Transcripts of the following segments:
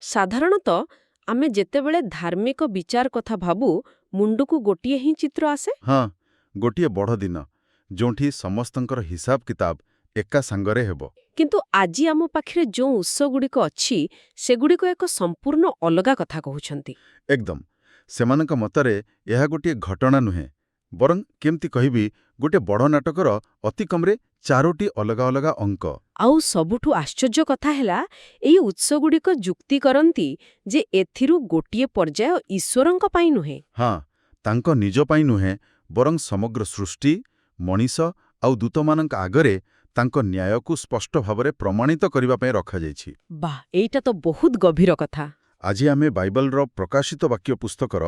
ସାଧାରଣତଃ ଆମେ ଯେତେବେଳେ ଧାର୍ମିକ ବିଚାର କଥା ଭାବୁ ମୁଣ୍ଡକୁ ଗୋଟିଏ ହିଁ ଚିତ୍ର ଆସେ। ହଁ, ଗୋଟିଏ ବଡ଼ ଦିନ ଯେଉଁଠି ସମସ୍ତଙ୍କର ହିସାବ କିତାବ ଏକା ସାଙ୍ଗରେ ହେବ। କିନ୍ତୁ ଆଜି ଆମ ପାଖରେ ଯେଉଁ ଉତ୍ସଗୁଡ଼ିକ ଅଛି ସେଗୁଡ଼ିକ ଏକ ସମ୍ପୂର୍ଣ୍ଣ ଅଲଗା କଥା କହୁଛନ୍ତି। ଏକଦମ। ସେମାନଙ୍କ ମତରେ ଏହା ଗୋଟିଏ ଘଟଣା ନୁହେଁ, ବରଂ କେମିତି କହିବି ଗୋଟିଏ ବଡ଼ ନାଟକର ଅତି କମ୍ରେ 4ଟି ଅଲଗା ଅଲଗା ଅଙ୍କ। ଆଉ ସବୁଠୁ ଆଶ୍ଚର୍ଯ୍ୟ କଥା ହେଲା ଏହି ଉତ୍ସଗୁଡ଼ିକ ଯୁକ୍ତି କରନ୍ତି ଯେ ଏଥିରୁ ଗୋଟିଏ ପର୍ଯ୍ୟାୟ ଈଶ୍ୱରଙ୍କ ପାଇଁ ନୁହେଁ। ହଁ, ତାଙ୍କ ନିଜ ପାଇଁ ନୁହେଁ, ବରଂ ସମଗ୍ର ସୃଷ୍ଟି, ମଣିଷ ଆଉ ଦୂତମାନଙ୍କ ଆଗରେ ତାଙ୍କ ନ୍ୟାୟକୁ ସ୍ପଷ୍ଟ ଭାବରେ ପ୍ରମାଣିତ କରିବା ପାଇଁ ରଖାଯାଇଛି। ବାଃ, ଏଇଟା ତ ବହୁତ ଗଭୀର କଥା। ଆଜି ଆମେ ବାଇବଲର ପ୍ରକାଶିତ ବାକ୍ୟ ପୁସ୍ତକର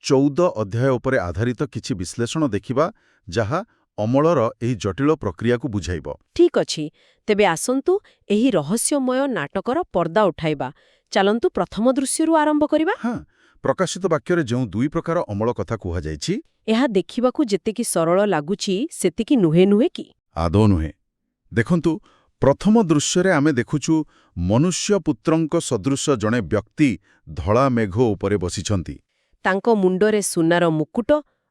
14 ଅଧ୍ୟାୟ ଉପରେ ଆଧାରିତ କିଛି ବିଶ୍ଳେଷଣ ଦେଖିବା, ଯାହା ଅମଳର ଏହି ଜଟିଳ ପ୍ରକ୍ରିୟାକୁ ବୁଝାଇବ। ଠିକ୍ ଅଛି, ତେବେ ଆସନ୍ତୁ ଏହି ରହସ୍ୟମୟ ନାଟକର ପର୍ଦ୍ଦା ଉଠାଇବା। ଚାଲନ୍ତୁ ପ୍ରଥମ ଦୃଶ୍ୟରୁ ଆରମ୍ଭ କରିବା। ହଁ, ପ୍ରକାଶିତ ବାକ୍ୟରେ ଯେଉଁ 2 ପ୍ରକାର ଅମଳ କଥା କୁହାଯାଇଛି, ଏହା ଦେଖିବାକୁ ଯେତିକି ସରଳ ଲାଗୁଛି ସେତିକି ନୁହେଁ କି? ଆଦୌ ନୁହେଁ। ଦେଖନ୍ତୁ, ପ୍ରଥମ ଦୃଶ୍ୟରେ ଆମେ ଦେଖୁଛୁ ମନୁଷ୍ୟପୁତ୍ରଙ୍କ ସଦୃଶ ଜଣେ ବ୍ୟକ୍ତି ଧଳା ମେଘ ଉପରେ ବସିଛନ୍ତି। ତାଙ୍କ ମୁଣ୍ଡରେ ସୁନାର ମୁକୁଟ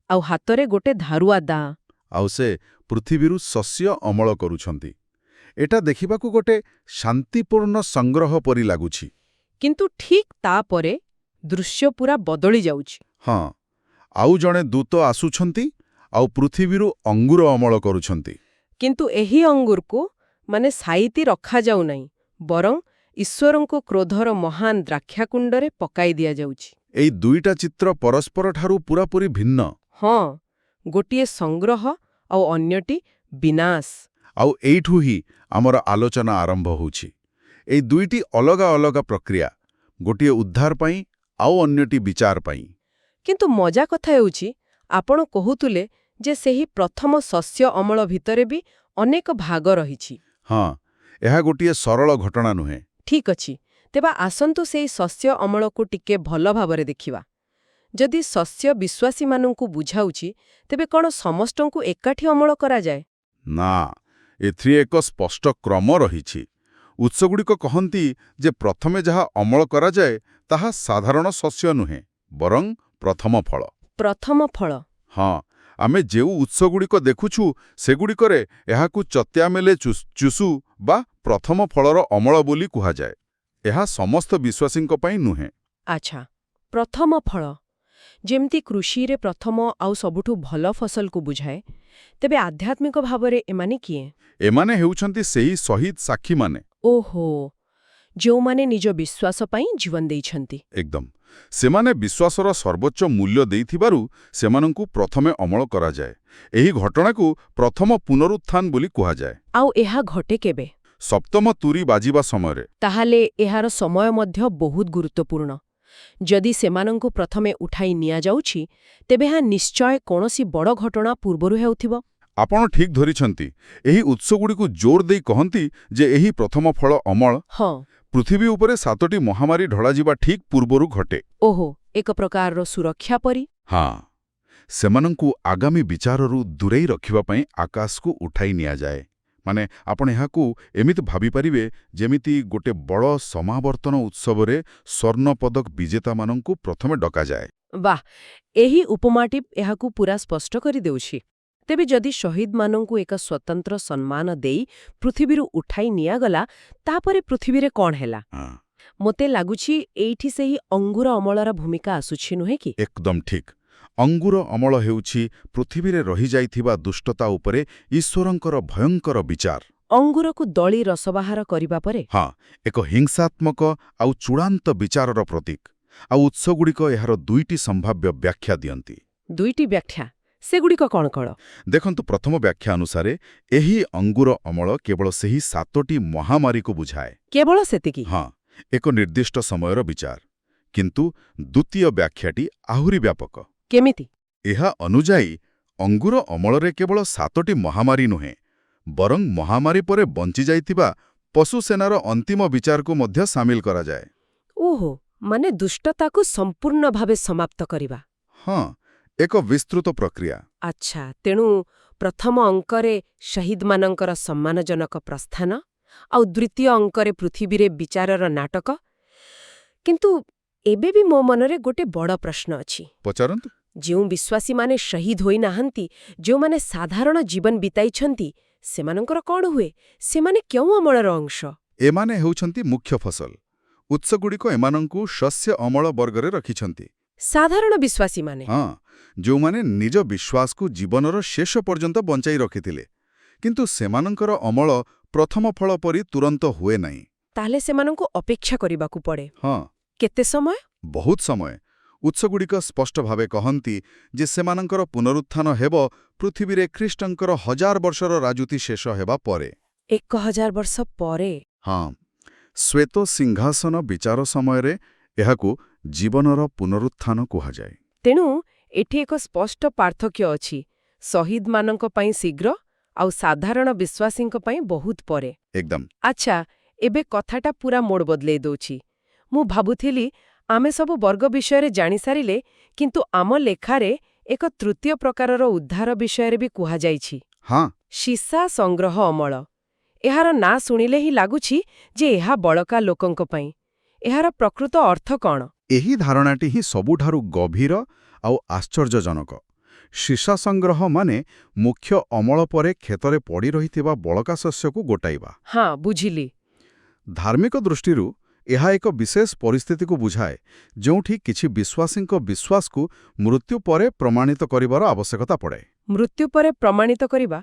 ଆଉ ହାତରେ ଗୋଟେ ଧାରୁଆ ଦାଆ। ଆଉ ସେ ପୃଥିବୀରୁ ଶସ୍ୟ ଅମଳ କରୁଛନ୍ତି। ଏଟା ଦେଖିବାକୁ ଗୋଟେ ଶାନ୍ତିପୂର୍ଣ୍ଣ ସଂଗ୍ରହ ପରି ଲାଗୁଛି। କିନ୍ତୁ ଠିକ୍ ତାପରେ ଦୃଶ୍ୟ ପୁରା ବଦଳି ଯାଉଛି। ହଁ, ଆଉ ଜଣେ ଦୂତ ଆସୁଛନ୍ତି ଆଉ ପୃଥିବୀରୁ ଅଙ୍ଗୁର ଅମଳ କରୁଛନ୍ତି। କିନ୍ତୁ ଏହି ଅଙ୍ଗୁରକୁ ସାଇତି ରଖାଯାଉନାହିଁ, ବରଂ ଈଶ୍ୱରଙ୍କ କ୍ରୋଧର ମହାନ ଦ୍ରାକ୍ଷାକୁଣ୍ଡରେ ପକାଇ ଦିଆଯାଉଛି। ଏଇ 2ଟା ଚିତ୍ର ପରସ୍ପରଠାରୁ ପୂରାପୂରି ଭିନ୍ନ। ହଁ, ଗୋଟିଏ ସଂଗ୍ରହ ଆଉ ଅନ୍ୟଟି ବିନାଶ। ଆଉ ଏଇଠୁ ହିଁ ଆମର ଆଲୋଚନା ଆରମ୍ଭ ହେଉଛି। ଏଇ 2ଟି ଅଲଗା ଅଲଗା ପ୍ରକ୍ରିୟା, ଗୋଟିଏ ଉଦ୍ଧାର ପାଇଁ ଆଉ ଅନ୍ୟଟି ବିଚାର ପାଇଁ। କିନ୍ତୁ ମଜା କଥା ହେଉଛି, ଆପଣ କହୁଥିଲେ ଯେ ସେହି ପ୍ରଥମ ଶସ୍ୟ ଅମଳ ଭିତରେ ବି ଅନେକ ଭାଗ ରହିଛି। ହଁ, ଏହା ଗୋଟିଏ ସରଳ ଘଟଣା ନୁହେଁ। ଠିକ୍ ଅଛି, ତେବେ ଆସନ୍ତୁ ସେହି ଶସ୍ୟ ଅମଳକୁ ଟିକେ ଭଲ ଭାବରେ ଦେଖିବା। ଯଦି ଶସ୍ୟ ବିଶ୍ୱାସୀମାନଙ୍କୁ ବୁଝାଉଛି, ତେବେ କ'ଣ ସମସ୍ତଙ୍କୁ ଏକାଠି ଅମଳ କରାଯାଏ? ନା, ଏଥିରେ ଏକ ସ୍ପଷ୍ଟ କ୍ରମ ରହିଛି। ଉତ୍ସଗୁଡ଼ିକ କହନ୍ତି ଯେ ପ୍ରଥମେ ଯାହା ଅମଳ କରାଯାଏ ତାହା ସାଧାରଣ ଶସ୍ୟ ନୁହେଁ, ବରଂ ପ୍ରଥମ ଫଳ। ପ୍ରଥମ ଫଳ? ହଁ, ଆମେ ଯେଉଁ ଉତ୍ସଗୁଡ଼ିକ ଦେଖୁଛୁ ସେଗୁଡ଼ିକରେ ଏହାକୁ ଚତ୍ୟାମେଲେ ଚୁଷୁ ବା ପ୍ରଥମ ଫଳର ଅମଳ ବୋଲି କୁହାଯାଏ। ଏହା ସମସ୍ତ ବିଶ୍ୱାସୀଙ୍କ ପାଇଁ ନୁହେଁ। ଆଚ୍ଛା, ପ୍ରଥମ ଫଳ ଯେମିତି କୃଷିରେ ପ୍ରଥମ ଆଉ ସବୁଠୁ ଭଲ ଫସଲକୁ ବୁଝାଏ, ତେବେ ଆଧ୍ୟାତ୍ମିକ ଭାବରେ ଏମାନେ କିଏ? ଏମାନେ ହେଉଛନ୍ତି ସେହି ଶହୀଦ ସାକ୍ଷୀମାନେ। ଓହୋ, ଯେଉଁମାନେ ନିଜ ବିଶ୍ୱାସ ପାଇଁ ଜୀବନ ଦେଇଛନ୍ତି। ଏକଦମ। ସେମାନେ ବିଶ୍ୱାସର ସର୍ବୋଚ୍ଚ ମୂଲ୍ୟ ଦେଇଥିବାରୁ ସେମାନଙ୍କୁ ପ୍ରଥମେ ଅମଳ କରାଯାଏ। ଏହି ଘଟଣାକୁ ପ୍ରଥମ ପୁନରୁତ୍ଥାନ ବୋଲି କୁହାଯାଏ। ଆଉ ଏହା ଘଟେ କେବେ? ସପ୍ତମ ତୁରୀ ବାଜିବା ସମୟରେ। ତାହେଲେ ଏହାର ସମୟ ମଧ୍ୟ ବହୁତ ଗୁରୁତ୍ୱପୂର୍ଣ୍ଣ। ଯଦି ସେମାନଙ୍କୁ ପ୍ରଥମେ ଉଠାଇ ନିଆଯାଉଛି, ତେବେ ଏହା ନିଶ୍ଚୟ କୌଣସି ବଡ଼ ଘଟଣା ପୂର୍ବରୁ ହେଉଥିବ। ଆପଣ ଠିକ୍ ଧରିଛନ୍ତି। ଏହି ଉତ୍ସଗୁଡ଼ିକୁ ଜୋର ଦେଇ କହନ୍ତି ଯେ ଏହି ପ୍ରଥମ ଫଳ ଅମଳ ହଁ, ପୃଥିବୀ ଉପରେ 7ଟି ମହାମାରୀ ଢଳାଯିବା ଠିକ୍ ପୂର୍ବରୁ ଘଟେ। ଓହୋ, ଏକ ପ୍ରକାରର ସୁରକ୍ଷା ପରି। ହଁ, ସେମାନଙ୍କୁ ଆଗାମୀ ବିଚାରରୁ ଦୂରେଇ ରଖିବା ପାଇଁ ଆକାଶକୁ ଉଠାଇ ନିଆଯାଏ। ଆପଣ ଏହାକୁ ଏମିତି ଭାବିପାରିବେ ଯେମିତି ଗୋଟେ ବଡ଼ ସମାବର୍ତ୍ତନ ଉତ୍ସବରେ ସ୍ୱର୍ଣ୍ଣପଦକ ବିଜେତାମାନଙ୍କୁ ପ୍ରଥମେ ଡକାଯାଏ। ବାଃ, ଏହି ଉପମାଟି ଏହାକୁ ପୁରା ସ୍ପଷ୍ଟ କରିଦେଉଛି। ତେବେ ଯଦି ଶହୀଦମାନଙ୍କୁ ଏକ ସ୍ୱତନ୍ତ୍ର ସମ୍ମାନ ଦେଇ ପୃଥିବୀରୁ ଉଠାଇ ନିଆଗଲା, ତାପରେ ପୃଥିବୀରେ କ'ଣ ହେଲା? ମୋତେ ଲାଗୁଛି ଏଇଠି ସେହି ଅଙ୍ଗୁର ଅମଳର ଭୂମିକା ଆସୁଛି, ନୁହେଁ କି? ଏକଦମ ଠିକ୍। ଅଙ୍ଗୁର ଅମଳ ହେଉଛି ପୃଥିବୀରେ ରହିଯାଇଥିବା ଦୁଷ୍ଟତା ଉପରେ ଈଶ୍ୱରଙ୍କର ଭୟଙ୍କର ବିଚାର। ଅଙ୍ଗୁରକୁ ଦଳି ରସ ବାହାର କରିବା ପରେ? ହଁ, ଏକ ହିଂସାତ୍ମକ ଆଉ ଚୂଡ଼ାନ୍ତ ବିଚାରର ପ୍ରତୀକ। ଆଉ ଉତ୍ସଗୁଡ଼ିକ ଏହାର 2ଟି ସମ୍ଭାବ୍ୟ ବ୍ୟାଖ୍ୟା ଦିଅନ୍ତି। 2ଟି ବ୍ୟାଖ୍ୟା? ସେଗୁଡ଼ିକ କ'ଣ କ'ଣ? ଦେଖନ୍ତୁ, ପ୍ରଥମ ବ୍ୟାଖ୍ୟା ଅନୁସାରେ ଏହି ଅଙ୍ଗୁର ଅମଳ କେବଳ ସେହି 7ଟି ମହାମାରୀକୁ ବୁଝାଏ। କେବଳ ସେତିକି? ହଁ, ଏକ ନିର୍ଦ୍ଦିଷ୍ଟ ସମୟର ବିଚାର। କିନ୍ତୁ ଦ୍ୱିତୀୟ ବ୍ୟାଖ୍ୟାଟି ଆହୁରି ବ୍ୟାପକ। କେମିତି? ଏହା ଅନୁଯାୟୀ ଅଙ୍ଗୁର ଅମଳରେ କେବଳ 7ଟି ମହାମାରୀ ନୁହେଁ, ବରଂ ମହାମାରୀ ପରେ ବଞ୍ଚିଯାଇଥିବା ପଶୁ ସେନାର ଅନ୍ତିମ ବିଚାରକୁ ମଧ୍ୟ ସାମିଲ କରାଯାଏ। ଓହୋ, ଦୁଷ୍ଟତାକୁ ସମ୍ପୂର୍ଣ୍ଣ ଭାବେ ସମାପ୍ତ କରିବା। ହଁ, ଏକ ବିସ୍ତୃତ ପ୍ରକ୍ରିୟା। ଆଚ୍ଛା, ତେଣୁ ପ୍ରଥମ ଅଙ୍କରେ ଶହୀଦମାନଙ୍କର ସମ୍ମାନଜନକ ପ୍ରସ୍ଥାନ, ଆଉ ଦ୍ୱିତୀୟ ଅଙ୍କରେ ପୃଥିବୀରେ ବିଚାରର ନାଟକ। କିନ୍ତୁ ଏବେ ବି ମୋ ମନରେ ଗୋଟେ ବଡ଼ ପ୍ରଶ୍ନ ଅଛି। ପଚାରନ୍ତୁ। ଯେଉଁ ବିଶ୍ୱାସୀମାନେ ଶହୀଦ ହୋଇନାହାନ୍ତି, ଯେଉଁମାନେ ସାଧାରଣ ଜୀବନ ବିତାଇଛନ୍ତି, ସେମାନଙ୍କର କ'ଣ ହୁଏ? ସେମାନେ କେଉଁ ଅମଳର ଅଂଶ? ଏମାନେ ହେଉଛନ୍ତି ମୁଖ୍ୟ ଫସଲ। ଉତ୍ସଗୁଡ଼ିକ ଏମାନଙ୍କୁ ଶସ୍ୟ ଅମଳ ବର୍ଗରେ ରଖିଛନ୍ତି। ସାଧାରଣ ବିଶ୍ୱାସୀମାନେ? ହଁ, ଯେଉଁମାନେ ନିଜ ବିଶ୍ୱାସକୁ ଜୀବନର ଶେଷ ପର୍ଯ୍ୟନ୍ତ ବଞ୍ଚାଇ ରଖିଥିଲେ, କିନ୍ତୁ ସେମାନଙ୍କର ଅମଳ ପ୍ରଥମ ଫଳ ପରି ତୁରନ୍ତ ହୁଏ ନାହିଁ। ତାହେଲେ ସେମାନଙ୍କୁ ଅପେକ୍ଷା କରିବାକୁ ପଡ଼େ। ହଁ, କେତେ ସମୟ? ବହୁତ ସମୟ। ଉତ୍ସଗୁଡ଼ିକ ସ୍ପଷ୍ଟ ଭାବେ କହନ୍ତି ଯେ ସେମାନଙ୍କର ପୁନରୁତ୍ଥାନ ହେବ ପୃଥିବୀରେ ଖ୍ରୀଷ୍ଟଙ୍କର 1000 ବର୍ଷର ରାଜୁତି ଶେଷ ହେବା ପରେ। 1000 ବର୍ଷ ପରେ? ହଁ, ଶ୍ୱେତ ସିଂହାସନ ବିଚାର ସମୟରେ ଏହାକୁ ଜୀବନର ପୁନରୁତ୍ଥାନ କୁହାଯାଏ। ତେଣୁ ଏଠି ଏକ ସ୍ପଷ୍ଟ ପାର୍ଥକ୍ୟ ଅଛି, ଶହୀଦମାନଙ୍କ ପାଇଁ ଶୀଘ୍ର ଆଉ ସାଧାରଣ ବିଶ୍ୱାସୀଙ୍କ ପାଇଁ ବହୁତ ପରେ। ଏକଦମ। ଆଚ୍ଛା, ଏବେ କଥାଟା ପୁରା ମୋଡ଼ ବଦଳେଇ ଦଉଛି। ମୁଁ ଭାବୁଥିଲି ଆମେ ସବୁ ବର୍ଗ ବିଷୟରେ ଜାଣିସାରିଲେ, କିନ୍ତୁ ଆମ ଲେଖାରେ ଏକ ତୃତୀୟ ପ୍ରକାରର ଉଦ୍ଧାର ବିଷୟରେ ବି କୁହାଯାଇଛି। ହଁ, ଶିଶା ସଂଗ୍ରହ ଅମଳ। ଏହାର ନାଁ ଶୁଣିଲେ ହିଁ ଲାଗୁଛି ଯେ ଏହା ବଳକା ଲୋକଙ୍କ ପାଇଁ। ଏହାର ପ୍ରକୃତ ଅର୍ଥ କ'ଣ? ଏହି ଧାରଣାଟି ହିଁ ସବୁଠାରୁ ଗଭୀର ଆଉ ଆଶ୍ଚର୍ଯ୍ୟଜନକ। ଶିଶା ସଂଗ୍ରହ ମାନେ ମୁଖ୍ୟ ଅମଳ ପରେ କ୍ଷେତରେ ପଡ଼ି ରହିଥିବା ବଳକା ଶସ୍ୟକୁ ଗୋଟାଇବା। ହଁ, ବୁଝିଲି। ଧାର୍ମିକ ଦୃଷ୍ଟିରୁ ଏହା ଏକ ବିଶେଷ ପରିସ୍ଥିତିକୁ ବୁଝାଏ, ଯେଉଁଠି କିଛି ବିଶ୍ୱାସୀଙ୍କ ବିଶ୍ୱାସକୁ ମୃତ୍ୟୁ ପରେ ପ୍ରମାଣିତ କରିବାର ଆବଶ୍ୟକତା ପଡ଼େ। ମୃତ୍ୟୁ ପରେ ପ୍ରମାଣିତ କରିବା?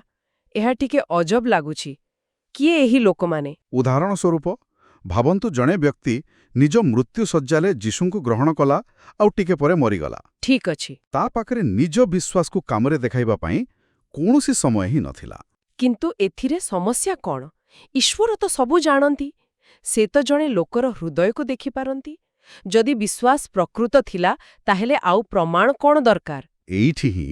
ଏହା ଟିକେ ଅଜବ ଲାଗୁଛି। କିଏ ଏହି ଲୋକମାନେ? ଉଦାହରଣ ସ୍ୱରୂପ, ଭାବନ୍ତୁ ଜଣେ ବ୍ୟକ୍ତି ନିଜ ମୃତ୍ୟୁ ଶଯ୍ୟାରେ ଯୀଶୁଙ୍କୁ ଗ୍ରହଣ କଲା ଆଉ ଟିକେ ପରେ ମରିଗଲା। ଠିକ୍ ଅଛି। ତା ପାଖରେ ନିଜ ବିଶ୍ୱାସକୁ କାମରେ ଦେଖାଇବା ପାଇଁ କୌଣସି ସମୟ ହିଁ ନଥିଲା। କିନ୍ତୁ ଏଥିରେ ସମସ୍ୟା କ'ଣ? ଈଶ୍ୱର ତ ସବୁ ଜାଣନ୍ତି। ସେ ତ ଜଣେ ଲୋକର ହୃଦୟକୁ ଦେଖିପାରନ୍ତି। ଯଦି ବିଶ୍ୱାସ ପ୍ରକୃତ ଥିଲା, ତାହେଲେ ଆଉ ପ୍ରମାଣ କ'ଣ ଦରକାର? ଏଇଠି ହିଁ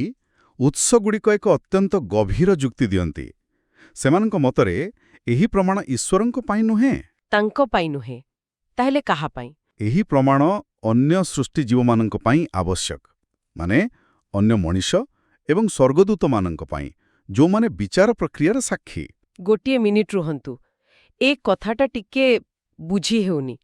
ଉତ୍ସଗୁଡ଼ିକ ଏକ ଅତ୍ୟନ୍ତ ଗଭୀର ଯୁକ୍ତି ଦିଅନ୍ତି। ସେମାନଙ୍କ ମତରେ ଏହି ପ୍ରମାଣ ଈଶ୍ୱରଙ୍କ ପାଇଁ ନୁହେଁ। ତାଙ୍କ ପାଇଁ ନୁହେଁ। ତାହେଲେ କାହା ପାଇଁ? ଏହି ପ୍ରମାଣ ଅନ୍ୟ ସୃଷ୍ଟିଜୀବମାନଙ୍କ ପାଇଁ ଆବଶ୍ୟକ, ମାନେ ଅନ୍ୟ ମଣିଷ ଏବଂ ସ୍ୱର୍ଗଦୂତମାନଙ୍କ ପାଇଁ, ଯେଉଁମାନେ ବିଚାର ପ୍ରକ୍ରିୟାର ସାକ୍ଷୀ। ଗୋଟିଏ ମିନିଟ୍ ରୁହନ୍ତୁ। ଏ କଥାଟା ଟିକେ ବୁଝି ହେଉନି।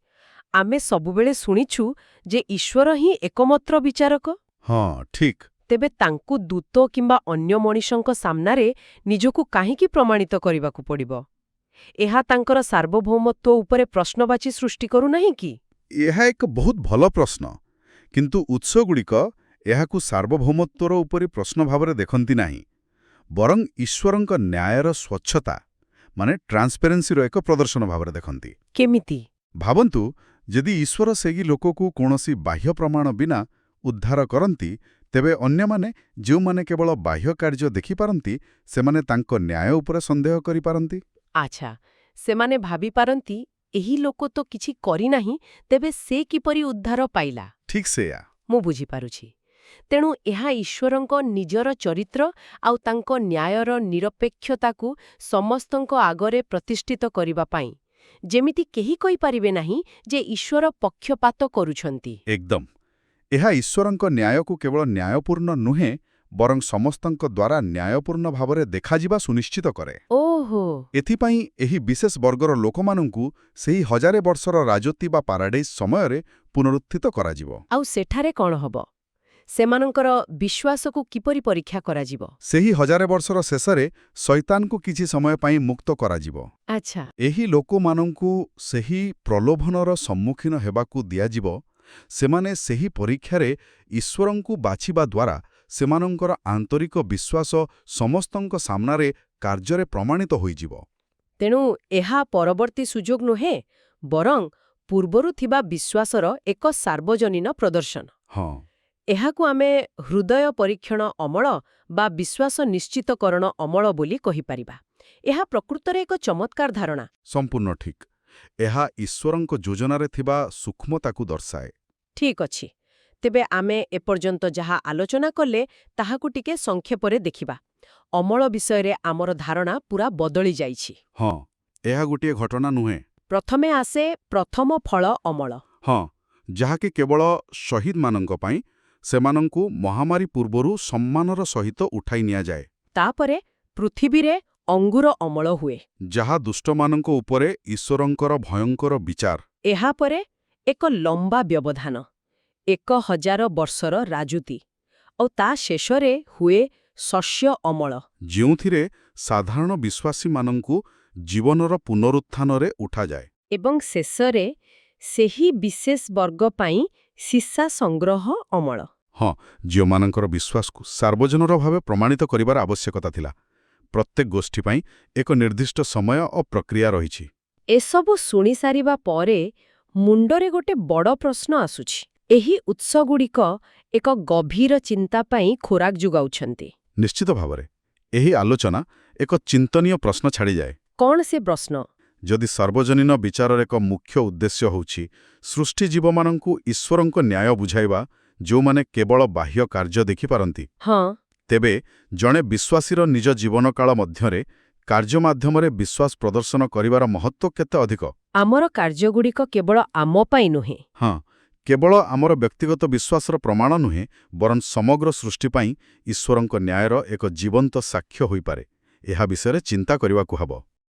ଆମେ ସବୁବେଳେ ଶୁଣିଛୁ ଯେ ଈଶ୍ୱର ହିଁ ଏକମାତ୍ର ବିଚାରକ। ହଁ, ଠିକ୍। ତେବେ ତାଙ୍କୁ ଦୂତ କିମ୍ବା ଅନ୍ୟ ମଣିଷଙ୍କ ସାମ୍ନାରେ ନିଜକୁ କାହିଁକି ପ୍ରମାଣିତ କରିବାକୁ ପଡ଼ିବ? ଏହା ତାଙ୍କର ସାର୍ବଭୌମତ୍ୱ ଉପରେ ପ୍ରଶ୍ନବାଚୀ ସୃଷ୍ଟି କରୁନାହିଁ କି? ଏହା ଏକ ବହୁତ ଭଲ ପ୍ରଶ୍ନ, କିନ୍ତୁ ଉତ୍ସଗୁଡ଼ିକ ଏହାକୁ ସାର୍ବଭୌମତ୍ୱର ଉପରେ ପ୍ରଶ୍ନ ଭାବରେ ଦେଖନ୍ତି ନାହିଁ, ବରଂ ଈଶ୍ୱରଙ୍କ ନ୍ୟାୟର ସ୍ୱଚ୍ଛତା, ମାନେ ଟ୍ରାନ୍ସପେରେନ୍ସିର ଏକ ପ୍ରଦର୍ଶନ ଭାବରେ ଦେଖନ୍ତି। କେମିତି? ଭାବନ୍ତୁ, ଯଦି ଈଶ୍ୱର ସେହି ଲୋକକୁ କୌଣସି ବାହ୍ୟ ପ୍ରମାଣ ବିନା ଉଦ୍ଧାର କରନ୍ତି, ତେବେ ଅନ୍ୟମାନେ, ଯେଉଁମାନେ କେବଳ ବାହ୍ୟ କାର୍ଯ୍ୟ ଦେଖିପାରନ୍ତି, ସେମାନେ ତାଙ୍କ ନ୍ୟାୟ ଉପରେ ସନ୍ଦେହ କରିପାରନ୍ତି। ଆଚ୍ଛା, ସେମାନେ ଭାବିପାରନ୍ତି ଏହି ଲୋକ ତ କିଛି କରିନାହିଁ, ତେବେ ସେ କିପରି ଉଦ୍ଧାର ପାଇଲା? ଠିକ୍ ସେଇଆ। ମୁଁ ବୁଝିପାରୁଛି। ତେଣୁ ଏହା ଈଶ୍ୱରଙ୍କ ନିଜର ଚରିତ୍ର ଆଉ ତାଙ୍କ ନ୍ୟାୟର ନିରପେକ୍ଷତାକୁ ସମସ୍ତଙ୍କ ଆଗରେ ପ୍ରତିଷ୍ଠିତ କରିବା ପାଇଁ, ଯେମିତି କେହି କହିପାରିବେ ନାହିଁ ଯେ ଈଶ୍ୱର ପକ୍ଷପାତ କରୁଛନ୍ତି। ଏକଦମ। ଏହା ଈଶ୍ୱରଙ୍କ ନ୍ୟାୟକୁ କେବଳ ନ୍ୟାୟପୂର୍ଣ୍ଣ ନୁହେଁ, ବରଂ ସମସ୍ତଙ୍କ ଦ୍ୱାରା ନ୍ୟାୟପୂର୍ଣ୍ଣ ଭାବରେ ଦେଖାଯିବା ସୁନିଶ୍ଚିତ କରେ। ଓହୋ। ଏଥିପାଇଁ ଏହି ବିଶେଷ ବର୍ଗର ଲୋକମାନଙ୍କୁ ସେହି 1000 ବର୍ଷର ରାଜତ୍ୱ ବା ପାରାଡାଇସ୍ ସମୟରେ ପୁନରୁତ୍ଥିତ କରାଯିବ। ଆଉ ସେଠାରେ କ'ଣ ହବ? ସେମାନଙ୍କର ବିଶ୍ୱାସକୁ କିପରି ପରୀକ୍ଷା କରାଯିବ? ସେହି 1000 ବର୍ଷର ଶେଷରେ ଶୈତାନକୁ କିଛି ସମୟ ପାଇଁ ମୁକ୍ତ କରାଯିବ। ଆଚ୍ଛା। ଏହି ଲୋକମାନଙ୍କୁ ସେହି ପ୍ରଲୋଭନର ସମ୍ମୁଖୀନ ହେବାକୁ ଦିଆଯିବ। ସେମାନେ ସେହି ପରୀକ୍ଷାରେ ଈଶ୍ୱରଙ୍କୁ ବାଛିବା ଦ୍ୱାରା ସେମାନଙ୍କର ଆନ୍ତରିକ ବିଶ୍ୱାସ ସମସ୍ତଙ୍କ ସାମ୍ନାରେ କାର୍ଯ୍ୟରେ ପ୍ରମାଣିତ ହୋଇଯିବ। ତେଣୁ ଏହା ପରବର୍ତ୍ତୀ ସୁଯୋଗ ନୁହେଁ, ବରଂ ପୂର୍ବରୁ ଥିବା ବିଶ୍ୱାସର ଏକ ସାର୍ବଜନୀନ ପ୍ରଦର୍ଶନ। ହଁ, ଏହାକୁ ଆମେ ହୃଦୟ ପରୀକ୍ଷଣ ଅମଳ ବା ବିଶ୍ୱାସ ନିଶ୍ଚିତକରଣ ଅମଳ ବୋଲି କହିପାରିବା। ଏହା ପ୍ରକୃତରେ ଏକ ଚମତ୍କାର ଧାରଣା। ସମ୍ପୂର୍ଣ୍ଣ ଠିକ୍। ଏହା ଈଶ୍ୱରଙ୍କ ଯୋଜନାରେ ଥିବା ସୂକ୍ଷ୍ମତାକୁ ଦର୍ଶାଏ। ଠିକ୍ ଅଛି। ତେବେ ଆମେ ଏପର୍ଯ୍ୟନ୍ତ ଯାହା ଆଲୋଚନା କଲେ, ତାହାକୁ ଟିକେ ସଂକ୍ଷେପରେ ଦେଖିବା। ଅମଳ ବିଷୟରେ ଆମର ଧାରଣା ପୁରା ବଦଳି ଯାଇଛି। ହଁ, ଏହା ଗୋଟିଏ ଘଟଣା ନୁହେଁ। ପ୍ରଥମେ ଆସେ ପ୍ରଥମ ଫଳ ଅମଳ। ହଁ, ଯାହାକି କେବଳ ଶହୀଦମାନଙ୍କ ପାଇଁ, ସେମାନଙ୍କୁ ମହାମାରୀ ପୂର୍ବରୁ ସମ୍ମାନର ସହିତ ଉଠାଇ ନିଆଯାଏ। ତାପରେ ପୃଥିବୀରେ ଅଙ୍ଗୁର ଅମଳ ହୁଏ, ଯାହା ଦୁଷ୍ଟମାନଙ୍କ ଉପରେ ଈଶ୍ୱରଙ୍କର ଭୟଙ୍କର ବିଚାର। ଏହାପରେ ଏକ ଲମ୍ବା ବ୍ୟବଧାନ, 1000 ବର୍ଷର ରାଜୁତି, ଆଉ ତା ଶେଷରେ ହୁଏ ଶସ୍ୟ ଅମଳ। ଯେଉଁଥିରେ ସାଧାରଣ ବିଶ୍ୱାସୀମାନଙ୍କୁ ଜୀବନର ପୁନରୁତ୍ଥାନରେ ଉଠାଯାଏ। ଏବଂ ଶେଷରେ ସେହି ବିଶେଷ ବର୍ଗ ପାଇଁ ସିସା ସଂଗ୍ରହ ଅମଳ। ହଁ, ଯେଉଁମାନଙ୍କର ବିଶ୍ୱାସକୁ ସାର୍ବଜନୀନ ଭାବେ ପ୍ରମାଣିତ କରିବାର ଆବଶ୍ୟକତା ଥିଲା। ପ୍ରତ୍ୟେକ ଗୋଷ୍ଠୀ ପାଇଁ ଏକ ନିର୍ଦ୍ଦିଷ୍ଟ ସମୟ ଓ ପ୍ରକ୍ରିୟା ରହିଛି। ଏସବୁ ଶୁଣିସାରିବା ପରେ ମୁଣ୍ଡରେ ଗୋଟେ ବଡ଼ ପ୍ରଶ୍ନ ଆସୁଛି। ଏହି ଉତ୍ସଗୁଡ଼ିକ ଏକ ଗଭୀର ଚିନ୍ତା ପାଇଁ ଖୋରାକ ଯୋଗାଉଛନ୍ତି। ନିଶ୍ଚିତ ଭାବରେ ଏହି ଆଲୋଚନା ଏକ ଚିନ୍ତନୀୟ ପ୍ରଶ୍ନ ଛାଡ଼ିଯାଏ। କ'ଣ ସେ ପ୍ରଶ୍ନ? ଯଦି ସାର୍ବଜନୀନ ବିଚାରର ଏକ ମୁଖ୍ୟ ଉଦ୍ଦେଶ୍ୟ ହେଉଛି ସୃଷ୍ଟିଜୀବମାନଙ୍କୁ ଈଶ୍ୱରଙ୍କ ନ୍ୟାୟ ବୁଝାଇବା, ଯେଉଁମାନେ କେବଳ ବାହ୍ୟ କାର୍ଯ୍ୟ ଦେଖିପାରନ୍ତି, ହଁ, ତେବେ ଜଣେ ବିଶ୍ୱାସୀର ନିଜ ଜୀବନକାଳ ମଧ୍ୟରେ କାର୍ଯ୍ୟ ମାଧ୍ୟମରେ ବିଶ୍ୱାସ ପ୍ରଦର୍ଶନ କରିବାର ମହତ୍ତ୍ୱ କେତେ ଅଧିକ? ଆମର କାର୍ଯ୍ୟଗୁଡ଼ିକ କେବଳ ଆମ ପାଇଁ ନୁହେଁ। ହଁ, କେବଳ ଆମର ବ୍ୟକ୍ତିଗତ ବିଶ୍ୱାସର ପ୍ରମାଣ ନୁହେଁ, ବରଂ ସମଗ୍ର ସୃଷ୍ଟି ପାଇଁ ଈଶ୍ୱରଙ୍କ ନ୍ୟାୟର ଏକ ଜୀବନ୍ତ ସାକ୍ଷ୍ୟ ହୋଇପାରେ। ଏହା ବିଷୟରେ ଚିନ୍ତା କରିବାକୁ ହେବ।